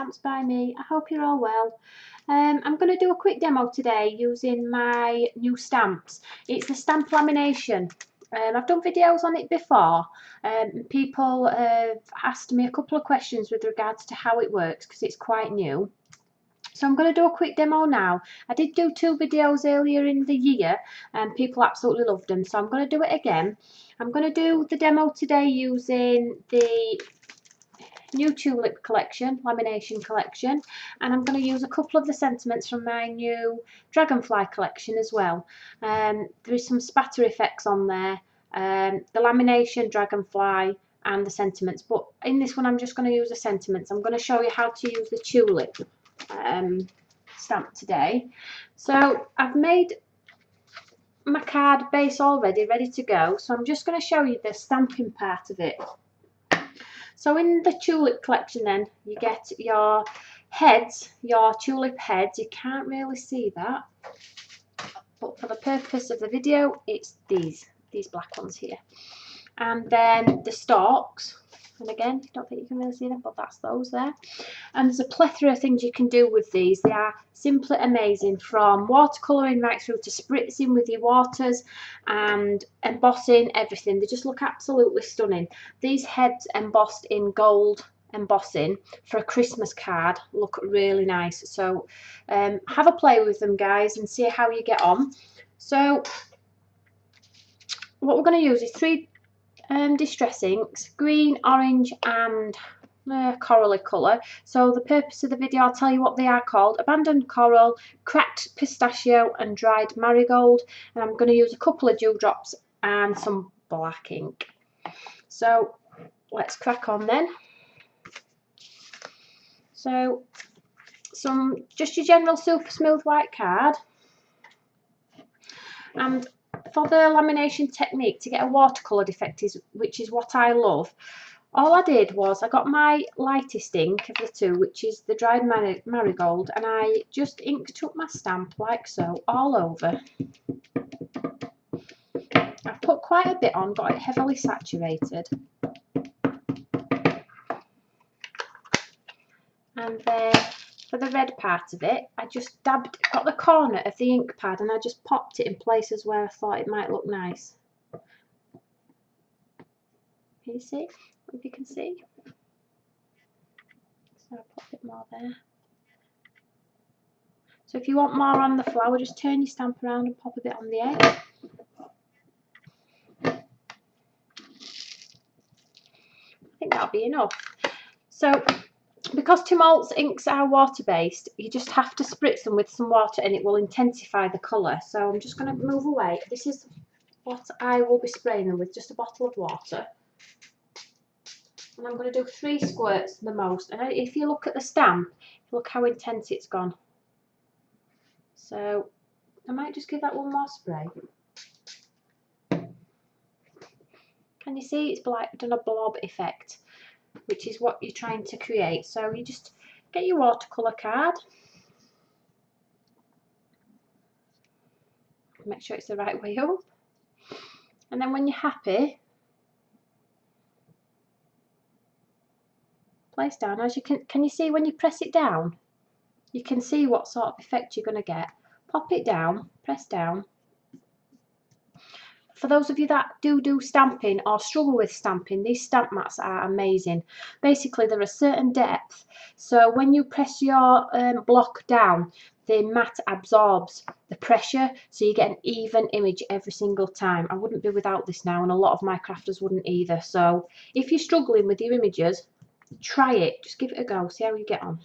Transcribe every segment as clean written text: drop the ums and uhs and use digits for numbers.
Stamps by me. I hope you're all well. I'm going to do a quick demo today using my new stamps. It's the stamp lamination. I've done videos on it before. People have asked me a couple of questions with regards to how it works because it's quite new. So I'm going to do a quick demo now. I did do 2 videos earlier in the year and people absolutely loved them. So I'm going to do it again. I'm going to do the demo today using the new Tulip collection, lamination collection, and I'm going to use a couple of the sentiments from my new Dragonfly collection as well. There is some spatter effects on there, the lamination, Dragonfly and the sentiments, but in this one I'm just going to use the sentiments. I'm going to show you how to use the Tulip stamp today. So I've made my card base already, ready to go, so I'm just going to show you the stamping part of it. So in the Tulip collection then, you get your heads, your tulip heads. You can't really see that, but for the purpose of the video, it's these black ones here. And then the stalks, and again, I don't think you can really see them, but that's those there. And there's a plethora of things you can do with these. They are simply amazing, from watercolouring right through to spritzing with your waters and embossing, everything. They just look absolutely stunning. These heads embossed in gold embossing for a Christmas card look really nice. So have a play with them, guys, and see how you get on. So what we're going to use is 3 distress inks, green, orange and corally colour. So the purpose of the video, I'll tell you what they are called: abandoned coral, cracked pistachio and dried marigold. And I'm going to use a couple of dewdrops and some black ink. So let's crack on then. So just your general super smooth white card, and for the lamination technique, to get a watercoloured effect, which is what I love, all I did was I got my lightest ink of the 2, which is the dried marigold, and I just inked up my stamp like so all over. I've put quite a bit on, got it heavily saturated. And then for the red part of it, I just got the corner of the ink pad and I just popped it in places where I thought it might look nice. Can you see? If you can see. So I'll pop a bit more there. So if you want more on the flower, just turn your stamp around and pop a bit on the edge. I think that'll be enough. So because Tim Holtz inks are water based, you just have to spritz them with some water and it will intensify the colour. So I'm just going to move away. This is what I will be spraying them with, just a bottle of water. And I'm going to do 3 squirts the most. And if you look at the stamp, look how intense it's gone. So I might just give that one more spray. Can you see it's like done a blob effect, which is what you're trying to create. So you just get your watercolour card, make sure it's the right way up, and then when you're happy, place down. As you can you see when you press it down, you can see what sort of effect you're going to get. Pop it down, press down. For those of you that do stamping or struggle with stamping, these stamp mats are amazing. Basically, they're a certain depth, so when you press your block down, the mat absorbs the pressure, so you get an even image every single time. I wouldn't be without this now, and a lot of my crafters wouldn't either. So if you're struggling with your images, try it. Just give it a go, see how you get on.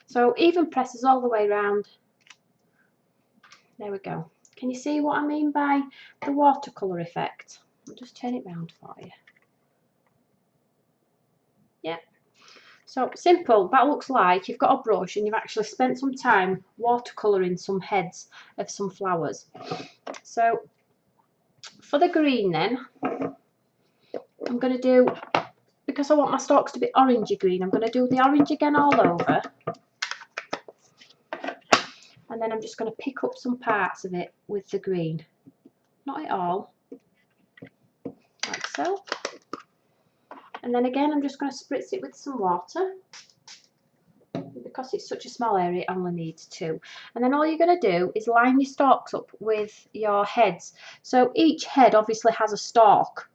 So even presses all the way around. There we go. Can you see what I mean by the watercolour effect? I'll just turn it round for you. Yeah. So simple. That looks like you've got a brush and you've actually spent some time watercolouring some heads of some flowers. So for the green then, I'm going to do, because I want my stalks to be orangey green, I'm going to do the orange again all over. And then I'm just going to pick up some parts of it with the green. Not it all. Like so. And then again, I'm just going to spritz it with some water. And because it's such a small area, it only needs 2. And then all you're going to do is line your stalks up with your heads. So each head obviously has a stalk.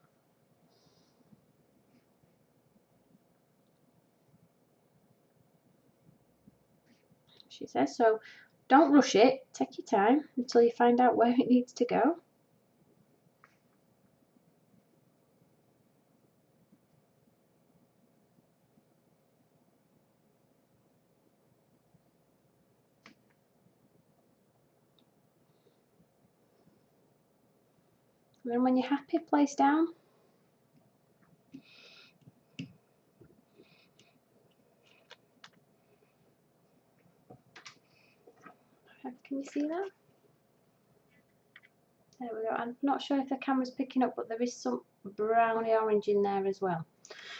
She says, so don't rush it, take your time until you find out where it needs to go. And then when you're happy, place down. Can you see that? There we go. I'm not sure if the camera's picking up, but there is some browny orange in there as well.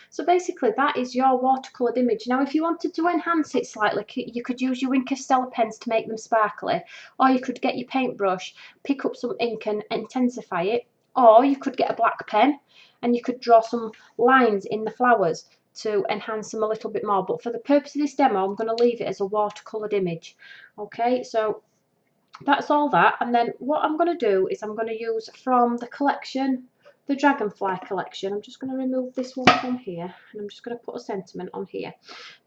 So basically that is your watercoloured image. Now if you wanted to enhance it slightly, you could use your Wink of Stella pens to make them sparkly, or you could get your paintbrush, pick up some ink and intensify it, or you could get a black pen and you could draw some lines in the flowers to enhance them a little bit more. But for the purpose of this demo, I'm going to leave it as a watercoloured image. Okay, so that's all that. And then what I'm going to do is I'm going to use from the collection, the Dragonfly collection. I'm just going to remove this one from here and I'm just going to put a sentiment on here.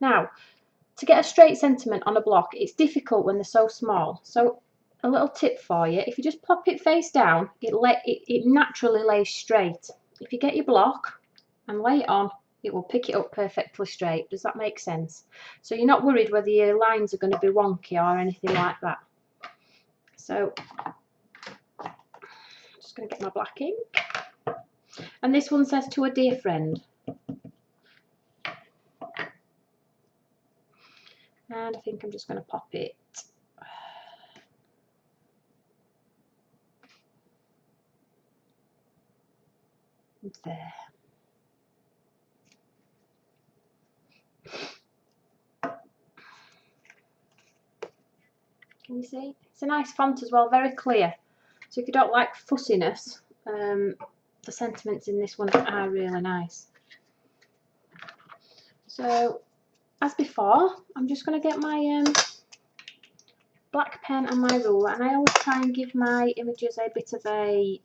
Now, to get a straight sentiment on a block, it's difficult when they're so small. So a little tip for you, if you just plop it face down, it naturally lays straight. If you get your block and lay it on, it will pick it up perfectly straight. Does that make sense? So you're not worried whether your lines are going to be wonky or anything like that. So I'm just going to get my black ink. And this one says, to a dear friend. And I think I'm just going to pop it there. Can you see? It's a nice font as well, very clear. So if you don't like fussiness, the sentiments in this one are really nice. So as before, I'm just going to get my black pen and my ruler, and I always try and give my images a bit of a,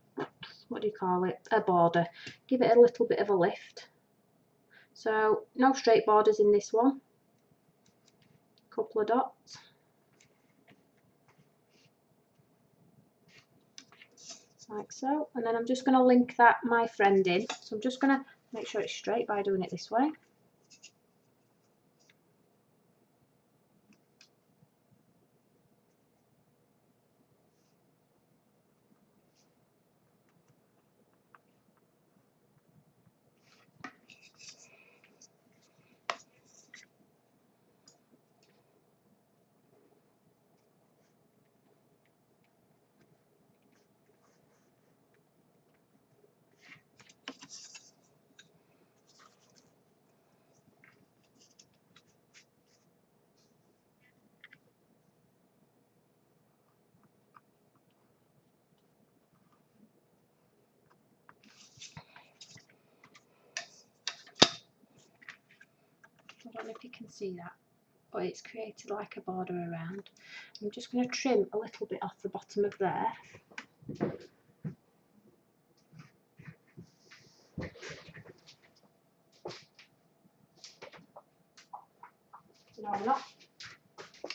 what do you call it, a border. Give it a little bit of a lift. So no straight borders in this one. Couple of dots. Like so, and then I'm just going to link that my friend in. So I'm just going to make sure it's straight by doing it this way. I don't know if you can see that, but it's created like a border around. I'm just going to trim a little bit off the bottom of there. No, I'm not.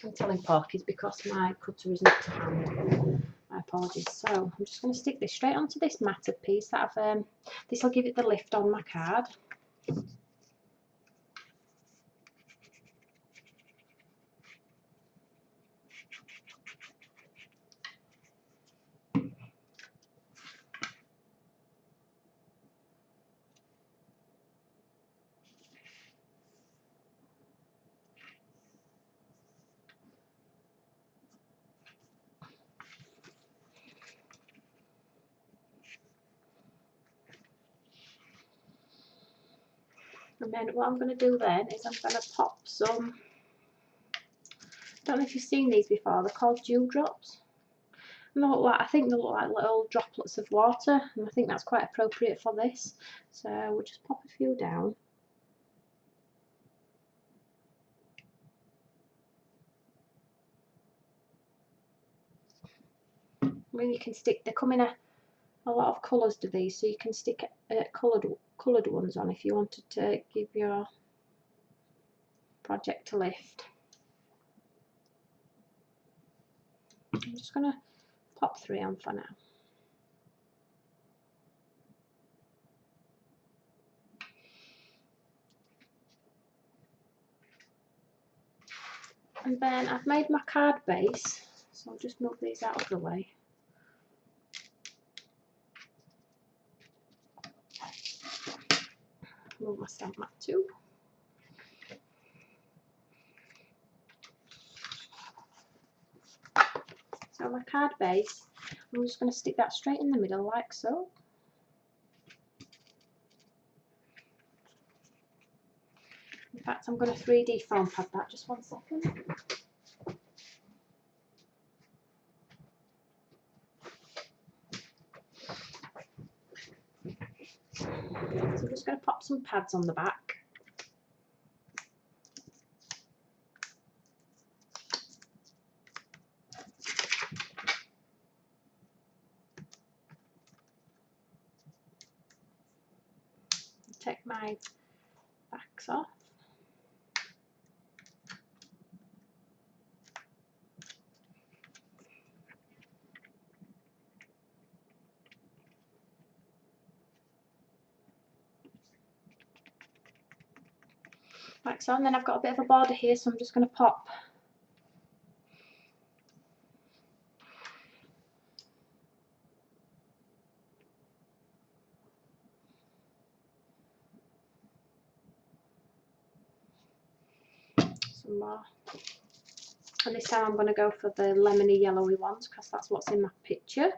I'm telling Porky's because my cutter is not to hand. My apologies. So I'm just going to stick this straight onto this matted piece that I've. This will give it the lift on my card. And then what I'm going to do then is I'm going to pop some, I don't know if you've seen these before, they're called dewdrops. I think they look like little droplets of water, and I think that's quite appropriate for this. So we'll just pop a few down. I mean, you can stick, they come in a lot of colours to these, so you can stick coloured ones on if you wanted to give your project a lift. I'm just going to pop 3 on for now. And then I've made my card base, so I'll just move these out of the way. Move my stamp mat too. So my card base, I'm just going to stick that straight in the middle like so. In fact, I'm going to 3D foam pad that, just 1 second. So I'm just going to pop some pads on the back. Take my backs off. Like so, and then I've got a bit of a border here, so I'm just going to pop some more. And this time I'm going to go for the lemony yellowy ones because that's what's in my picture.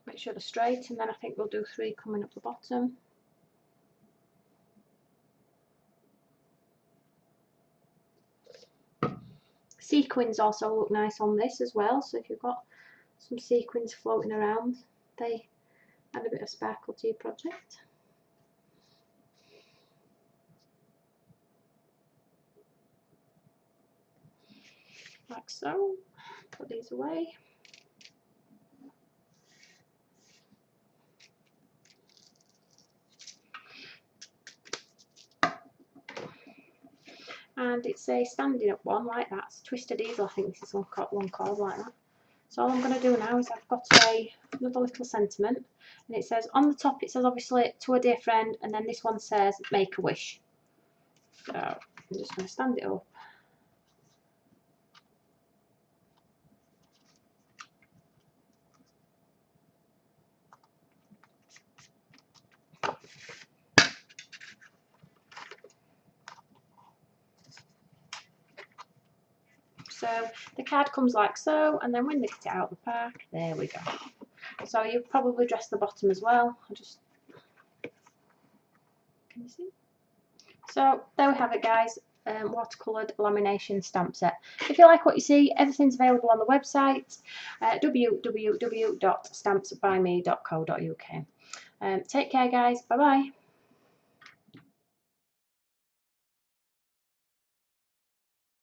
Make sure they're straight, and then I think we'll do 3 coming up the bottom. Sequins also look nice on this as well, so if you've got some sequins floating around, they add a bit of sparkle to your project. Like so. Put these away. And it's a standing up one like that. It's twisted easel, I think this is one called like that. So all I'm going to do now is I've got another little sentiment, and it says on the top, it says obviously to a dear friend, and then this one says make a wish. So I'm just going to stand it up. So the card comes like so, and then when they get it out of the pack, there we go. So you've probably dressed the bottom as well. Can you see? So there we have it, guys. Watercoloured lamination stamp set. If you like what you see, everything's available on the website, www.stampsbyme.co.uk. Take care, guys. Bye bye.